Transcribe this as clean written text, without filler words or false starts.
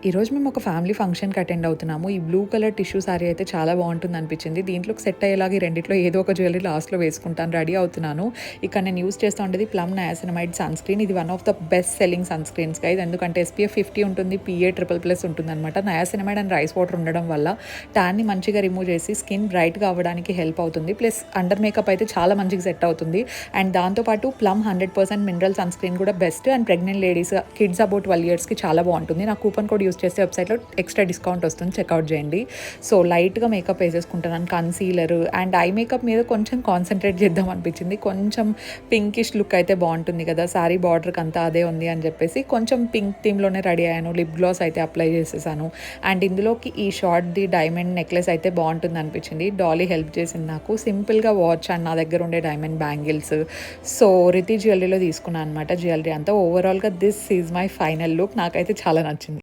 ఈరోజు మేము ఒక ఫ్యామిలీ ఫంక్షన్కి అటెండ్ అవుతున్నాము. ఈ బ్లూ కలర్ టిష్యూ శారీ అయితే చాలా బాగుంటుంది అనిపించింది. దీంట్లోకి సెట్ అయ్యేలాగా ఈ రెండిట్లో ఏదో ఒక జ్యువెలరీ లాస్ట్లో వేసుకుంటాను, రెడీ అవుతున్నాను. ఇక్కడ నేను యూస్ చేస్తూ ఉండేది ప్లమ్ నయాసినమైడ్ సన్ స్క్రీన్. ఇది one of the best selling sunscreens guys, ఎందుకంటే SPF 50 ఉంటుంది, PA++ ఉంటుంది అనమాట. నయాసినమైడ్ అండ్ రైస్ వాటర్ ఉండడం వల్ల ట్యాన్ని మంచిగా రిమూవ్ చేసి స్కిన్ బ్రైట్గా అవ్వడానికి హెల్ప్ అవుతుంది. ప్లస్ అండర్ మేకప్ అయితే చాలా మంచిగా సెట్ అవుతుంది. అండ్ దాంతోపాటు ప్లమ్ 100% మినరల్ సన్ స్క్రీన్ కూడా best. And pregnant ladies, kids about 12 yearsకి చాలా బాగుంటుంది. నా కూపన్ కోడ్ యూస్ చేస్తే వెబ్సైట్లో ఎక్స్ట్రా డిస్కౌంట్ వస్తుంది, చెక్అవుట్ చేయండి. సో లైట్గా మేకప్ వేసేసుకుంటున్నాను, కన్సీలర్ అండ్ ఐ మేకప్ మీద కొంచెం కాన్సన్ట్రేట్ చేద్దాం అనిపించింది. కొంచెం పింకిష్ లుక్ అయితే బాగుంటుంది కదా, శారీ బార్డర్కి అంతా అదే ఉంది అని చెప్పేసి కొంచెం పింక్ థీమ్లోనే రెడీ అయ్యాను. లిప్ గ్లాస్ అయితే అప్లై చేసేసాను. అండ్ ఇందులోకి ఈ షార్ట్ది డైమండ్ నెక్లెస్ అయితే బాగుంటుంది అనిపించింది. డాలీ హెల్ప్ చేసింది నాకు. సింపుల్గా వాచ్ అండ్ నా దగ్గర ఉండే డైమండ్ బ్యాంగిల్స్, సో రితి జ్యువెలరీలో తీసుకున్నాను అనమాట జ్యువెలరీ అంతా. ఓవరాల్గా this is my final look. నాకైతే చాలా నచ్చింది.